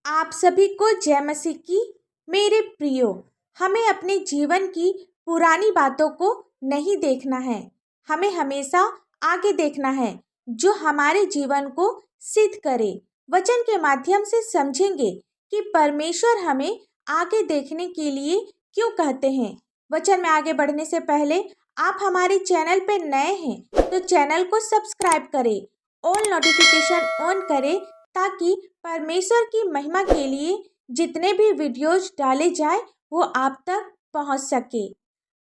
आप सभी को जय मसीह की। मेरे प्रियो, हमें अपने जीवन की पुरानी बातों को नहीं देखना है। हमें हमेशा आगे देखना है, जो हमारे जीवन को सिद्ध करे। वचन के माध्यम से समझेंगे कि परमेश्वर हमें आगे देखने के लिए क्यों कहते हैं। वचन में आगे बढ़ने से पहले आप हमारे चैनल पर नए हैं तो चैनल को सब्सक्राइब करें, ऑल नोटिफिकेशन ऑन करें, ताकि परमेश्वर की महिमा के लिए जितने भी वीडियोज डाले जाए वो आप तक पहुंच सके।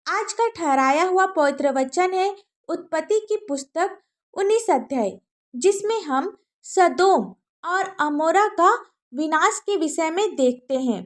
आज का ठहराया हुआ पवित्र वचन है उत्पत्ति की पुस्तक 19 अध्याय, जिसमें हम सदोम और अमोरा का विनाश के विषय में देखते हैं।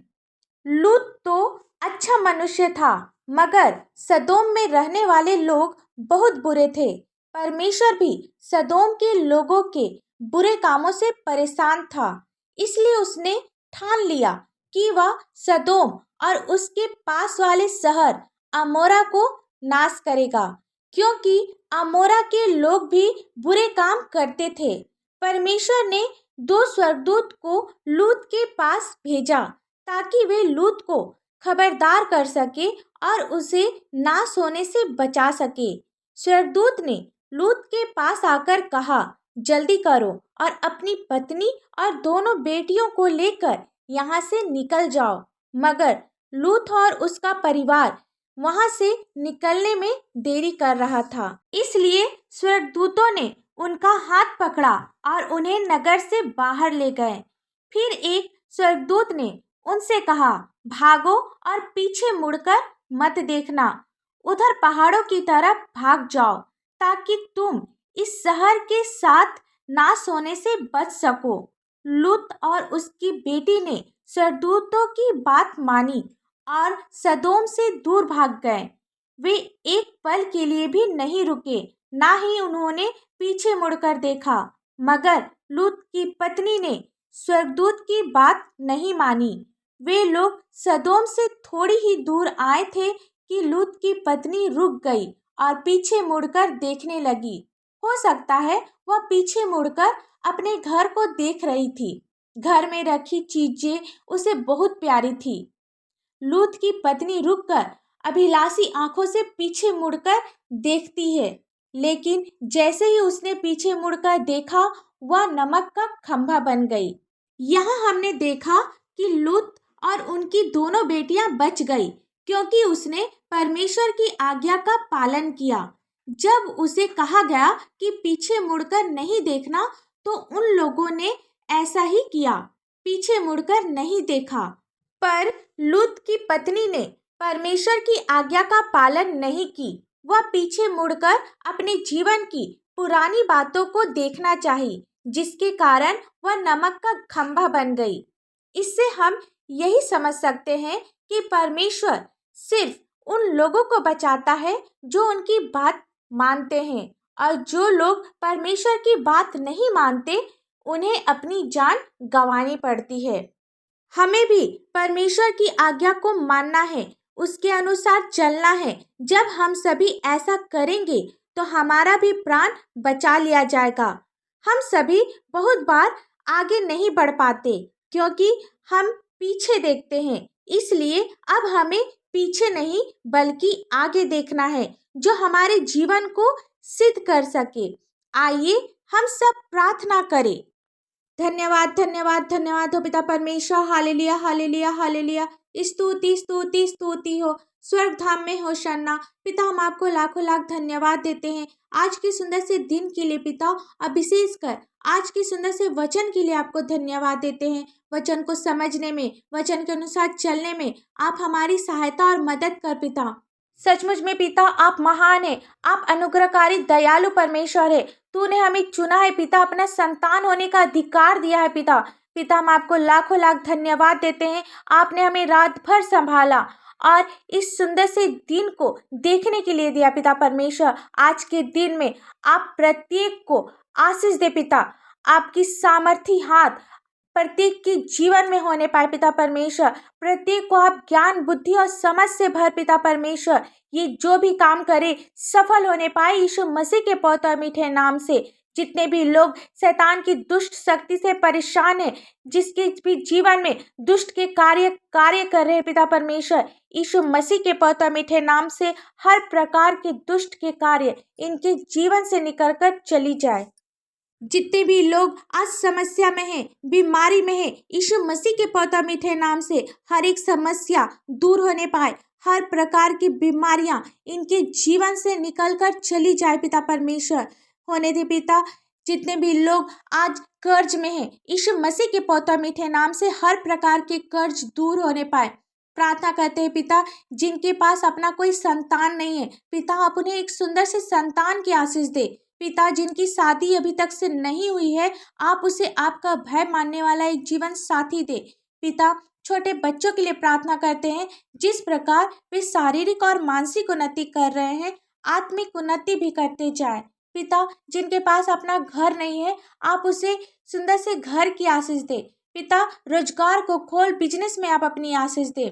लूत तो अच्छा मनुष्य था, मगर सदोम में रहने वाले लोग बहुत बुरे थे। परमेश्वर भी सदोम के लोगों के बुरे कामों से परेशान था, इसलिए उसने ठान लिया कि वह सदोम और उसके पास वाले शहर अमोरा को नाश करेगा, क्योंकि अमोरा के लोग भी बुरे काम करते थे। परमेश्वर ने 2 स्वर्गदूत को लूत के पास भेजा ताकि वे लूत को खबरदार कर सके और उसे नाश होने से बचा सके। स्वर्गदूत ने लूत के पास आकर कहा, जल्दी करो और अपनी पत्नी और दोनों बेटियों को लेकर यहाँ से निकल जाओ। मगर लूत और उसका परिवार वहाँ से निकलने में देरी कर रहा था, इसलिए स्वर्गदूतों ने उनका हाथ पकड़ा और उन्हें नगर से बाहर ले गए। फिर एक स्वर्गदूत ने उनसे कहा, भागो और पीछे मुड़कर मत देखना, उधर पहाड़ों की तरफ भाग जाओ, ताकि तुम इस शहर के साथ नाश होने से बच सको। लूत और उसकी बेटी ने स्वर्गदूतों की बात मानी और सदोम से दूर भाग गए। वे एक पल के लिए भी नहीं रुके, ना ही उन्होंने पीछे मुड़कर देखा। मगर लूत की पत्नी ने स्वर्गदूत की बात नहीं मानी। वे लोग सदोम से थोड़ी ही दूर आए थे कि लूत की पत्नी रुक गई और पीछे मुड़कर देखने लगी। हो सकता है वह पीछे मुड़कर अपने घर को देख रही थी। घर में रखी चीजें उसे बहुत प्यारी थी। लूत की पत्नी रुककर अभिलाषी आंखों से पीछे मुड़कर देखती है, लेकिन जैसे ही उसने पीछे मुड़कर देखा, वह नमक का खंभा बन गई। यहाँ हमने देखा कि लूत और उनकी दोनों बेटियां बच गई, क्योंकि उसने परमेश्वर की आज्ञा का पालन किया। जब उसे कहा गया कि पीछे मुड़कर नहीं देखना, तो उन लोगों ने ऐसा ही किया, पीछे मुड़कर नहीं देखा। पर लूत की पत्नी ने परमेश्वर की आज्ञा का पालन नहीं की। वह पीछे मुड़कर अपने जीवन की पुरानी बातों को देखना चाही, जिसके कारण वह नमक का खंभा बन गई। इससे हम यही समझ सकते हैं कि परमेश्वर सिर्फ उन लोगों को बचाता है जो उनकी बात मानते हैं, और जो लोग परमेश्वर की बात नहीं मानते, उन्हें अपनी जान गंवानी पड़ती है। हमें भी परमेश्वर की आज्ञा को मानना है, उसके अनुसार चलना है। जब हम सभी ऐसा करेंगे तो हमारा भी प्राण बचा लिया जाएगा। हम सभी बहुत बार आगे नहीं बढ़ पाते, क्योंकि हम पीछे देखते हैं। इसलिए अब हमें पीछे नहीं बल्कि आगे देखना है, जो हमारे जीवन को सिद्ध कर सके। आइए हम सब प्रार्थना करें। धन्यवाद धन्यवाद धन्यवाद हो पिता परमेश्वर। Hallelujah hallelujah hallelujah. स्तुति स्तुति स्तुति हो स्वर्ग धाम में हो शन्ना। पिता, हम आपको लाखों लाख धन्यवाद देते हैं आज के सुंदर से दिन के लिए पिता, और विशेषकर आज के सुंदर से वचन के लिए आपको धन्यवाद देते हैं। वचन को समझने में, वचन के अनुसार चलने में आप हमारी सहायता और मदद कर पिता। सचमुच में पिता, आप महान है, आप अनुग्रहकारी दयालु परमेश्वर है। तूने हमें चुना है पिता, अपना संतान होने का अधिकार दिया है पिता। पिता, हम आपको लाखों लाख धन्यवाद देते हैं। आपने हमें रात भर संभाला और इस सुंदर से दिन को देखने के लिए दिया पिता परमेश्वर। आज के दिन में आप प्रत्येक को आशीष दे पिता। आपकी सामर्थी हाथ प्रत्येक के जीवन में होने पाए पिता परमेश्वर। प्रत्येक को आप ज्ञान बुद्धि और समझ से भर पिता परमेश्वर। ये जो भी काम करे सफल होने पाए, यीशु मसीह के पवित्र और मीठे नाम से। जितने भी लोग शैतान की दुष्ट शक्ति से परेशान हैं, जिसके भी जीवन में दुष्ट के कार्य कर रहे हैं पिता परमेश्वर, यीशु मसीह के पवित्र मीठे नाम से हर प्रकार के दुष्ट के कार्य इनके जीवन से निकलकर चली जाए। जितने भी लोग आज समस्या में हैं, बीमारी में हैं, यीशु मसीह के पवित्र मीठे नाम से हर एक समस्या दूर होने पाए, हर प्रकार की बीमारियां इनके जीवन से निकलकर चली जाए पिता परमेश्वर। होने दे पिता, जितने भी लोग आज कर्ज में हैं, यीशु मसीह के पवित्र मीठे नाम से हर प्रकार के कर्ज दूर होने पाए। प्रार्थना करते हैं पिता, जिनके पास अपना कोई संतान नहीं है, पिता आप उन्हें एक सुंदर से संतान की आशीष दे। पिता, जिनकी शादी अभी तक से नहीं हुई है, आप उसे आपका भय मानने वाला एक जीवन साथी दे। पिता, छोटे बच्चों के लिए प्रार्थना करते हैं, जिस प्रकार वे शारीरिक और मानसिक उन्नति कर रहे हैं, आत्मिक उन्नति भी करते जाए। पिता, जिनके पास अपना घर नहीं है, आप उसे सुंदर से घर की आशीष दे। पिता, रोजगार को खोल, बिजनेस में आप अपनी आशीष दे।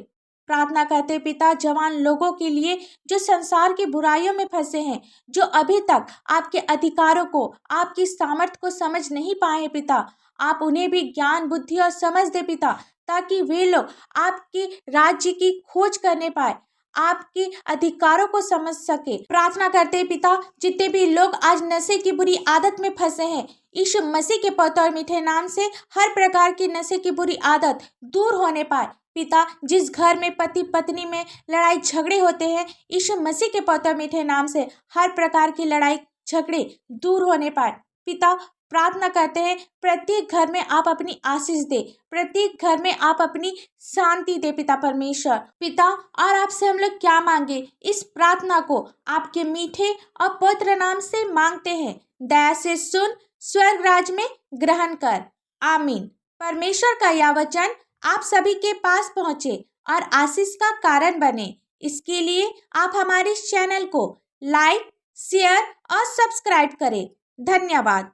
प्रार्थना करते पिता, जवान लोगों के लिए जो संसार की बुराइयों में फंसे हैं, जो अभी तक आपके अधिकारों को, आपकी सामर्थ्य को समझ नहीं पाए हैं पिता, आप उन्हें भी ज्ञान, बुद्धि और समझ दे पिता, ताकि वे लोग आपके राज्य की खोज करने पाए, आपके अधिकारों को समझ सके। प्रार्थना करते पिता, जितने भी लोग आज नशे की बुरी आदत में फंसे हैं, यीशु मसीह के पवित्र और मीठे नाम से हर प्रकार की नशे की बुरी आदत दूर होने पाए। पिता, जिस घर में पति पत्नी में लड़ाई झगड़े होते हैं, यीशु मसीह के पवित्र मीठे नाम से हर प्रकार की लड़ाई झगड़े दूर होने पाए। पिता, प्रार्थना करते हैं, प्रत्येक घर में आप अपनी आशीष दे, प्रत्येक घर में आप अपनी शांति दे पिता परमेश्वर। पिता, और आपसे हम लोग क्या मांगे, इस प्रार्थना को आपके मीठे और पवित्र नाम से मांगते हैं। दया से सुन, स्वर्ग राज में ग्रहण कर। आमीन। परमेश्वर का यह वचन आप सभी के पास पहुंचे और आशीष का कारण बने, इसके लिए आप हमारे इस चैनल को लाइक, शेयर और सब्सक्राइब करें। धन्यवाद।